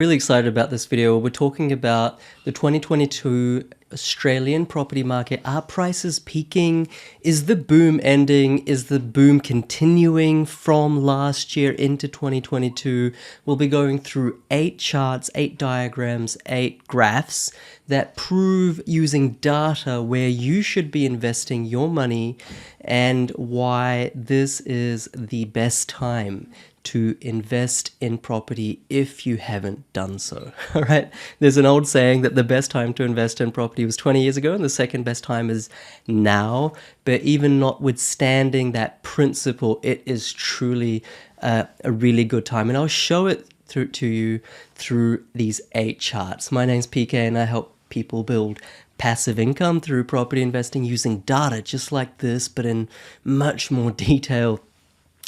Really excited about this video. We're talking about the 2022 Australian property market. Are prices peaking? Is the boom ending? Is the boom continuing from last year into 2022? We'll be going through 8 charts, 8 diagrams, 8 graphs that prove using data where you should be investing your money and why this is the best time to invest in property if you haven't done so. All right. There's an old saying that the best time to invest in property was 20 years ago and the second best time is now. But even notwithstanding that principle, it is truly a really good time. And I'll show it to you through these 8 charts. My name's PK and I help people build passive income through property investing using data just like this, but in much more detail.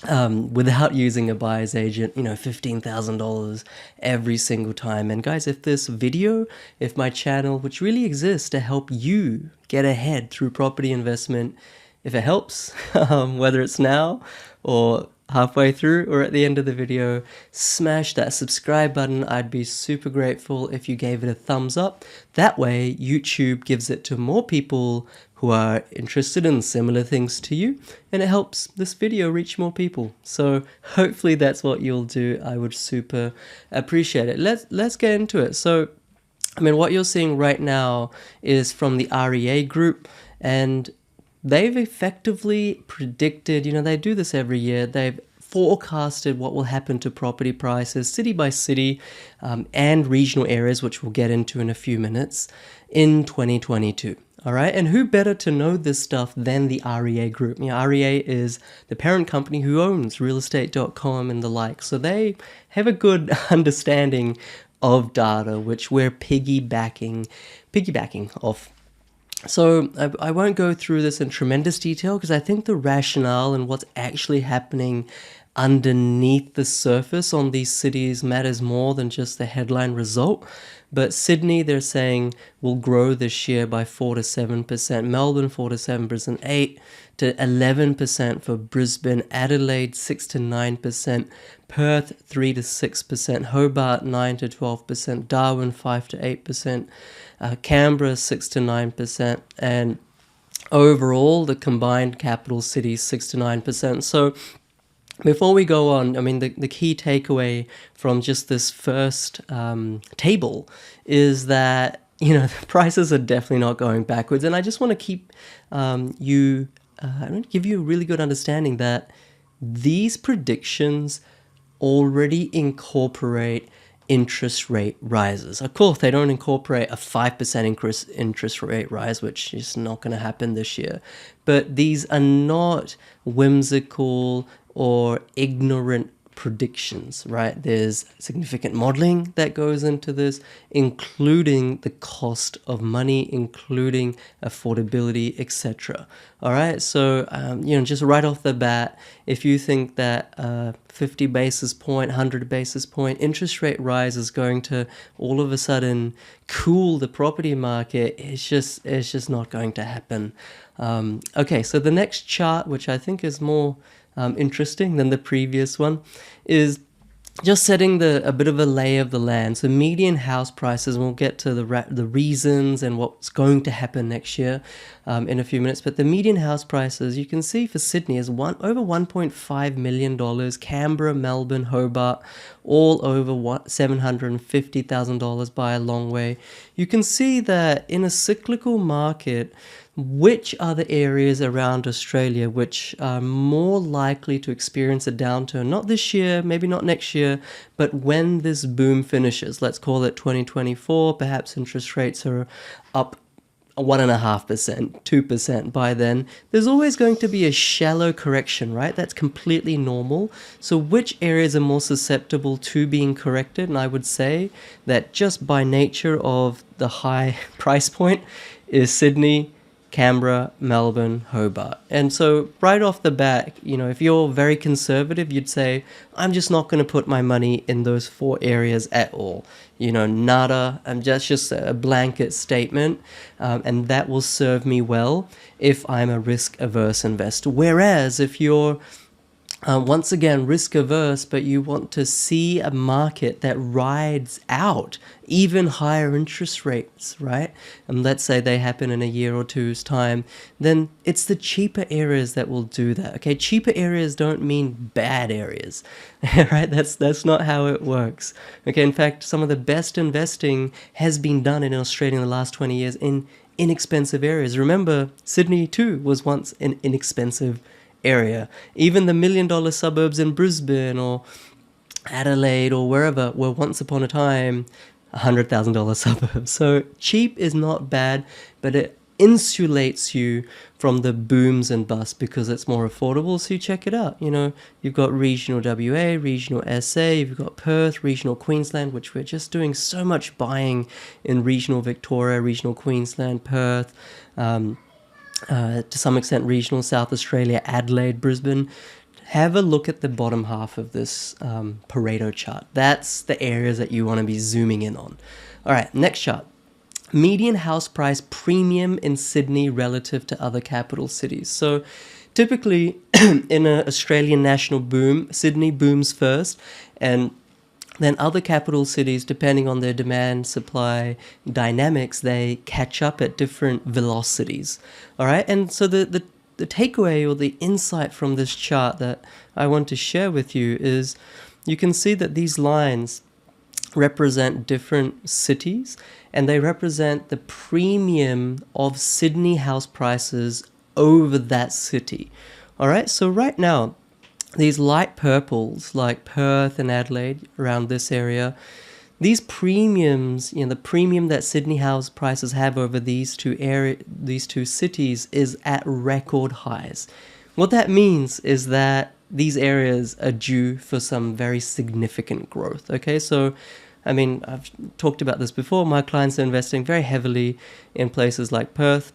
Without using a buyer's agent, $15,000 every single time. And guys, if this video, if my channel, which really exists to help you get ahead through property investment, if it helps, whether it's now or halfway through or at the end of the video, smash that subscribe button. I'd be super grateful if you gave it a thumbs up. That way, YouTube gives it to more people who are interested in similar things to you, and it helps this video reach more people. So hopefully that's what you'll do. I would super appreciate it. Let's get into it. So, what you're seeing right now is from the REA group, and they've effectively predicted, they do this every year, they've forecasted what will happen to property prices city by city and regional areas, which we'll get into in a few minutes, in 2022. All right, and who better to know this stuff than the REA group? REA is the parent company who owns realestate.com and the like. So they have a good understanding of data, which we're piggybacking off. So I won't go through this in tremendous detail because I think the rationale and what's actually happening underneath the surface on these cities matters more than just the headline result. But Sydney, they're saying, will grow this year by 4 to 7%. Melbourne, 4 to 7%. 8 to 11% for Brisbane. Adelaide, 6 to 9%. Perth, 3 to 6%. Hobart, 9 to 12%. Darwin, 5 to 8%. Canberra, 6 to 9%. And overall, the combined capital cities, 6 to 9%. So before we go on, the key takeaway from just this first table is that, the prices are definitely not going backwards. And I just want to keep give you a really good understanding that these predictions already incorporate interest rate rises. Of course, they don't incorporate a 5% interest rate rise, which is not going to happen this year. But these are not whimsical or ignorant predictions, right? There's significant modeling that goes into this, including the cost of money, including affordability, etc. All right, so just right off the bat, if you think that 50 basis point, 100 basis point interest rate rise is going to all of a sudden cool the property market, it's just not going to happen. Okay, so the next chart, which I think is more interesting than the previous one, is just setting a bit of a lay of the land. So median house prices, and we'll get to the reasons and what's going to happen next year in a few minutes. But the median house prices, you can see for Sydney is over $1.5 million. Canberra, Melbourne, Hobart, all over $750,000 by a long way. You can see that in a cyclical market, which are the areas around Australia which are more likely to experience a downturn? Not this year, maybe not next year, but when this boom finishes, let's call it 2024, perhaps interest rates are up 1.5%, 2% by then. There's always going to be a shallow correction, right? That's completely normal. So which areas are more susceptible to being corrected? And I would say that just by nature of the high price point is Sydney, Canberra, Melbourne, Hobart. And so right off the bat, if you're very conservative, you'd say, I'm just not going to put my money in those 4 areas at all. Nada. Just a blanket statement. And that will serve me well if I'm a risk-averse investor. Whereas if you're Once again, risk averse, but you want to see a market that rides out even higher interest rates, right? And let's say they happen in a year or two's time, then it's the cheaper areas that will do that. Okay, cheaper areas don't mean bad areas, right? That's not how it works. Okay, in fact, some of the best investing has been done in Australia in the last 20 years in inexpensive areas. Remember, Sydney too was once an inexpensive area. Even the $1 million suburbs in Brisbane or Adelaide or wherever were once upon a time $100,000 suburbs. So cheap is not bad, but it insulates you from the booms and busts because it's more affordable. So you check it out. You've got regional WA, regional SA, you've got Perth, regional Queensland, which we're just doing so much buying in regional Victoria, regional Queensland, Perth. To some extent regional South Australia, Adelaide, Brisbane. Have a look at the bottom half of this Pareto chart. That's the areas that you want to be zooming in on. All right, next chart. Median house price premium in Sydney relative to other capital cities. So typically in an Australian national boom, Sydney booms first, and then other capital cities, depending on their demand-supply dynamics, they catch up at different velocities. All right, and so the takeaway or the insight from this chart that I want to share with you is you can see that these lines represent different cities, and they represent the premium of Sydney house prices over that city. All right, so right now, these light purples like Perth and Adelaide around this area, these premiums, the premium that Sydney house prices have over these two cities is at record highs. What that means is that these areas are due for some very significant growth. Okay, so I've talked about this before. My clients are investing very heavily in places like Perth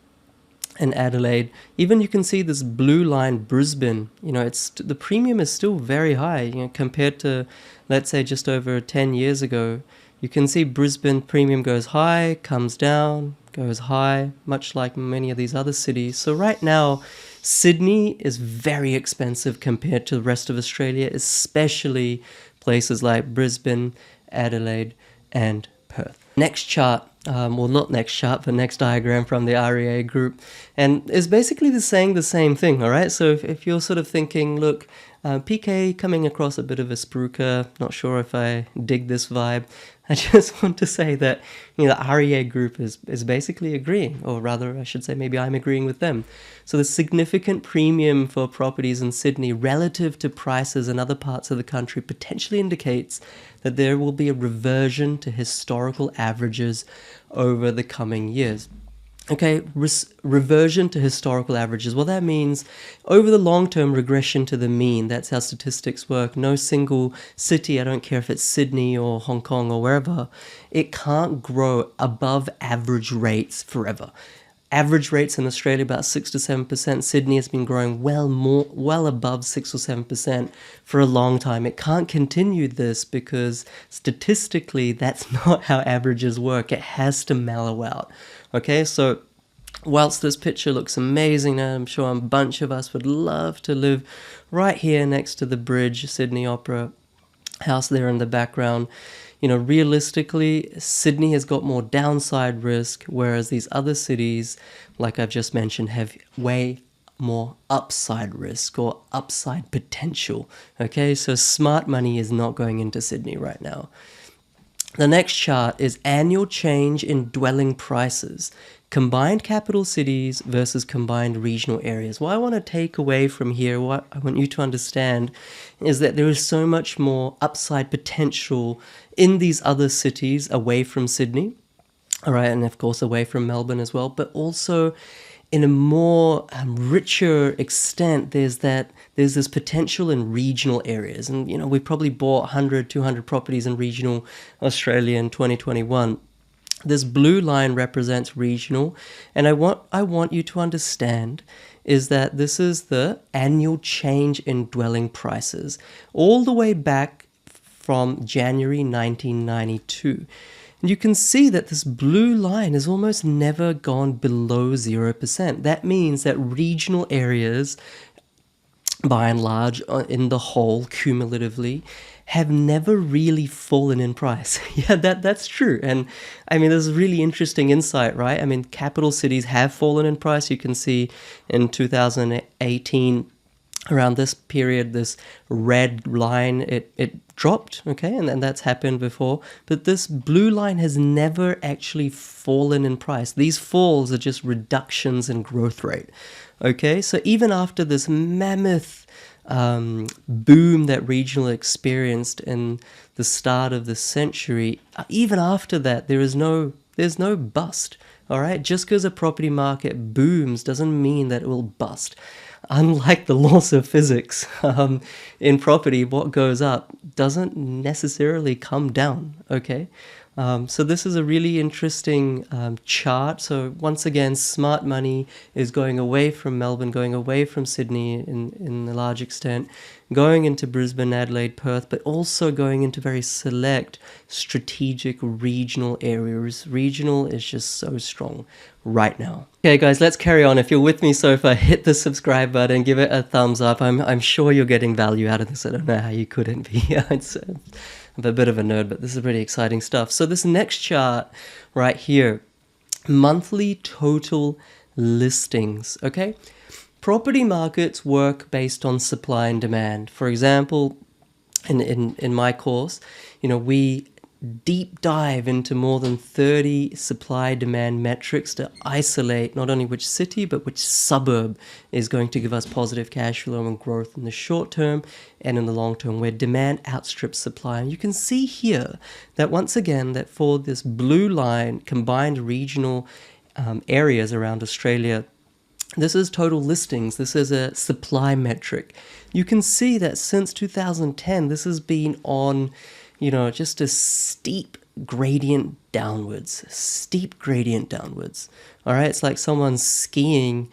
and Adelaide. Even you can see this blue line, Brisbane, it's the premium is still very high, compared to, let's say, just over 10 years ago. You can see Brisbane premium goes high, comes down, goes high, much like many of these other cities. So right now, Sydney is very expensive compared to the rest of Australia, especially places like Brisbane, Adelaide, and Perth. Next chart. Not next chart, but next diagram from the REA group. And it's basically saying the same thing, all right? So if you're sort of thinking, look, PK coming across a bit of a spruiker, not sure if I dig this vibe, I just want to say that the REA group is basically agreeing, or rather, I should say maybe I'm agreeing with them. So the significant premium for properties in Sydney relative to prices in other parts of the country potentially indicates that there will be a reversion to historical averages over the coming years. Okay, reversion to historical averages. Well, that means over the long term, regression to the mean. That's how statistics work. No single city, I don't care if it's Sydney or Hong Kong or wherever, it can't grow above average rates forever. Average rates in Australia about 6 to 7%. Sydney has been growing well above 6 or 7% for a long time. It can't continue this because statistically that's not how averages work. It has to mellow out. Okay, so whilst this picture looks amazing, and I'm sure a bunch of us would love to live right here next to the bridge, Sydney Opera House there in the background, realistically, Sydney has got more downside risk, whereas these other cities, like I've just mentioned, have way more upside risk or upside potential. Okay, so smart money is not going into Sydney right now. The next chart is annual change in dwelling prices, combined capital cities versus combined regional areas. What I want to take away from here, what I want you to understand, is that there is so much more upside potential in these other cities away from Sydney, all right, and of course away from Melbourne as well, but also in a more richer extent, there's this potential in regional areas. And, we probably bought 100, 200 properties in regional Australia in 2021. This blue line represents regional. And I want you to understand is that this is the annual change in dwelling prices all the way back from January 1992. And you can see that this blue line has almost never gone below 0%. That means that regional areas by and large, in the whole, cumulatively, have never really fallen in price. Yeah, that's true. And I mean, there's a really interesting insight, right? I mean, capital cities have fallen in price. You can see in 2018, around this period, this red line, it dropped, okay? And then that's happened before. But this blue line has never actually fallen in price. These falls are just reductions in growth rate, okay? So even after this mammoth boom that regional experienced in the start of the century, even after that, there's no bust. All right, just because a property market booms doesn't mean that it will bust. Unlike the laws of physics, in property, what goes up doesn't necessarily come down. Okay, so this is a really interesting chart. So once again, smart money is going away from Melbourne, going away from Sydney in a large extent, going into Brisbane, Adelaide, Perth, but also going into very select strategic regional areas. Regional is just so strong right now. Okay, guys, let's carry on. If you're with me so far, hit the subscribe button, give it a thumbs up. I'm sure you're getting value out of this. I don't know how you couldn't be. I'm a bit of a nerd, but this is pretty exciting stuff. So this next chart right here, monthly total listings, okay? Property markets work based on supply and demand. For example, in my course, we deep dive into more than 30 supply demand metrics to isolate not only which city but which suburb is going to give us positive cash flow and growth in the short term and in the long term, where demand outstrips supply. And you can see here that once again, that for this blue line, combined regional areas around Australia, this is total listings. This is a supply metric. You can see that since 2010, this has been on just a steep gradient downwards. All right, it's like someone skiing,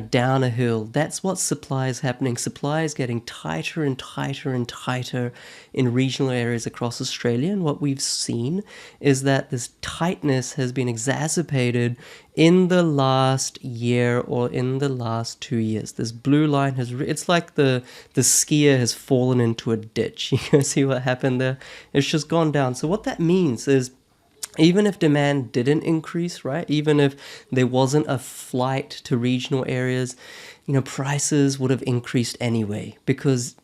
down a hill. That's what supply is happening. Supply is getting tighter and tighter and tighter in regional areas across Australia. And what we've seen is that this tightness has been exacerbated in the last year or in the last 2 years. This blue line it's like the skier has fallen into a ditch. You can see what happened there? It's just gone down. So what that means is, even if demand didn't increase, right? Even if there wasn't a flight to regional areas, prices would have increased anyway, because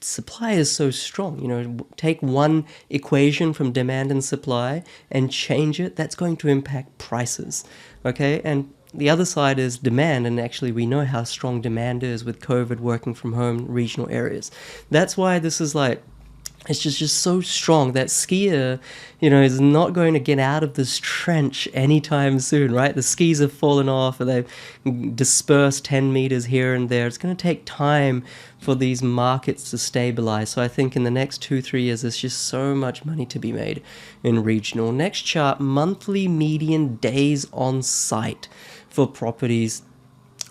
supply is so strong. Take one equation from demand and supply and change it, that's going to impact prices, okay? And the other side is demand, and actually we know how strong demand is with COVID, working from home, regional areas. That's why this is it's just so strong that skier, is not going to get out of this trench anytime soon, right? The skis have fallen off and they've dispersed 10 meters here and there. It's going to take time for these markets to stabilize. So I think in the next 2-3 years, there's just so much money to be made in regional. Next chart, monthly median days on site for properties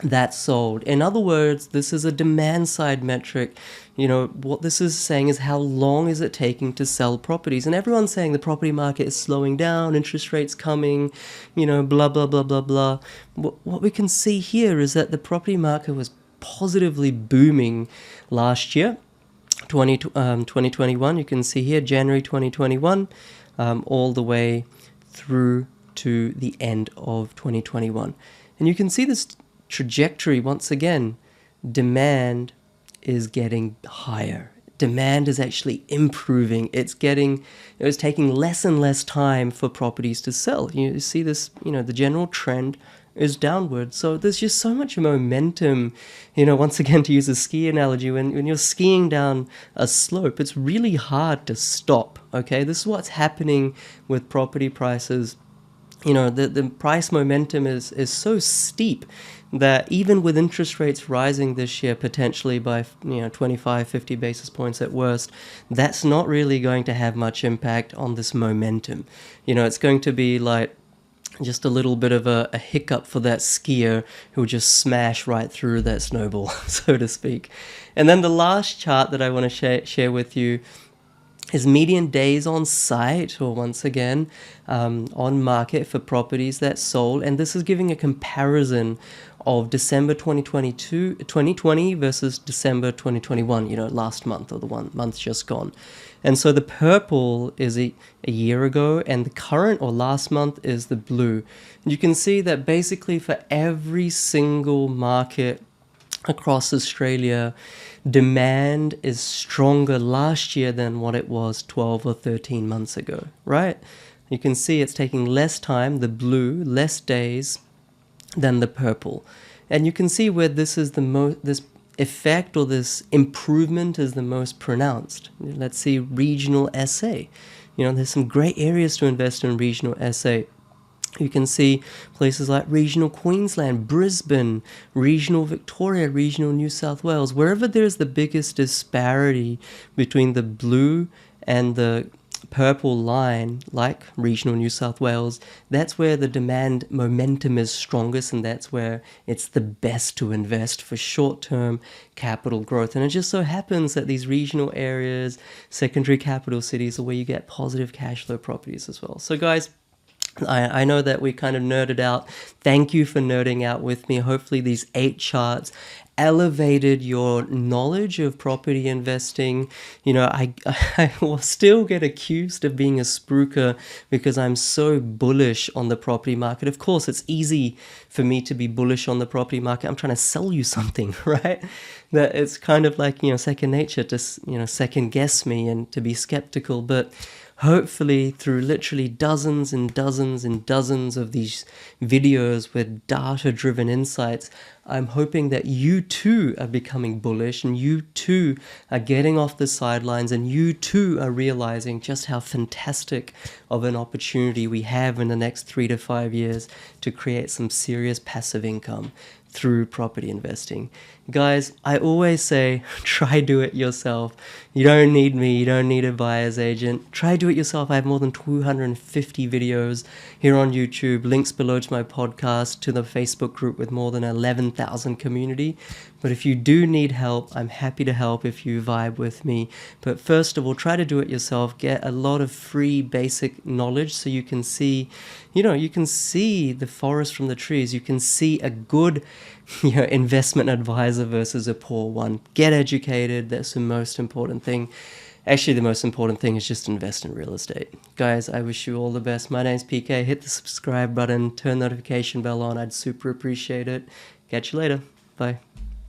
that's sold. In other words, this is a demand side metric. What this is saying is how long is it taking to sell properties? And everyone's saying the property market is slowing down, interest rates coming, blah, blah, blah, blah, blah. What we can see here is that the property market was positively booming last year, 2021. You can see here, January 2021, all the way through to the end of 2021. And you can see this trajectory once again. Demand is getting higher. Demand is actually improving. It's taking less and less time for properties to sell. You see this, the general trend is downward. So there's just so much momentum, once again, to use a ski analogy, when you're skiing down a slope, it's really hard to stop, okay? This is what's happening with property prices. The price momentum is so steep that even with interest rates rising this year, potentially by 25, 50 basis points at worst, that's not really going to have much impact on this momentum. It's going to be like just a little bit of a hiccup for that skier who will just smash right through that snowball, so to speak. And then the last chart that I want to share with you is median days on site, or once again, on market for properties that sold. And this is giving a comparison of December 2020 versus December 2021, last month, or the 1 month just gone. And so the purple is a year ago, and the current or last month is the blue. And you can see that basically for every single market across Australia, demand is stronger last year than what it was 12 or 13 months ago, right? You can see it's taking less time, the blue, less days than the purple. And you can see where this is this effect or this improvement is the most pronounced. Let's see regional SA. There's some great areas to invest in regional SA. You can see places like regional Queensland, Brisbane, regional Victoria, regional New South Wales. Wherever there's the biggest disparity between the blue and the purple line, like regional New South Wales, that's where the demand momentum is strongest, and that's where it's the best to invest for short-term capital growth. And it just so happens that these regional areas, secondary capital cities, are where you get positive cash flow properties as well. So guys, I know that we kind of nerded out. Thank you for nerding out with me. Hopefully these 8 charts elevated your knowledge of property investing. I will still get accused of being a spruiker because I'm so bullish on the property market. Of course, it's easy for me to be bullish on the property market. I'm trying to sell you something, right? That it's kind of like, second nature to, second guess me and to be skeptical. But hopefully through literally dozens and dozens and dozens of these videos with data-driven insights, I'm hoping that you too are becoming bullish, and you too are getting off the sidelines, and you too are realizing just how fantastic of an opportunity we have in the next 3 to 5 years to create some serious passive income through property investing. Guys, I always say, try do it yourself. You don't need me. You don't need a buyer's agent. Try do it yourself. I have more than 250 videos here on YouTube, links below to my podcast, to the Facebook group with more than 11,000 community. But if you do need help, I'm happy to help if you vibe with me. But first of all, try to do it yourself. Get a lot of free basic knowledge so you can see, you can see the forest from the trees. You can see a good investment advisor versus a poor one. Get educated. That's the most important thing. Actually, the most important thing is just invest in real estate. Guys, I wish you all the best. My name's PK. Hit the subscribe button, turn notification bell on. I'd super appreciate it. Catch you later. Bye.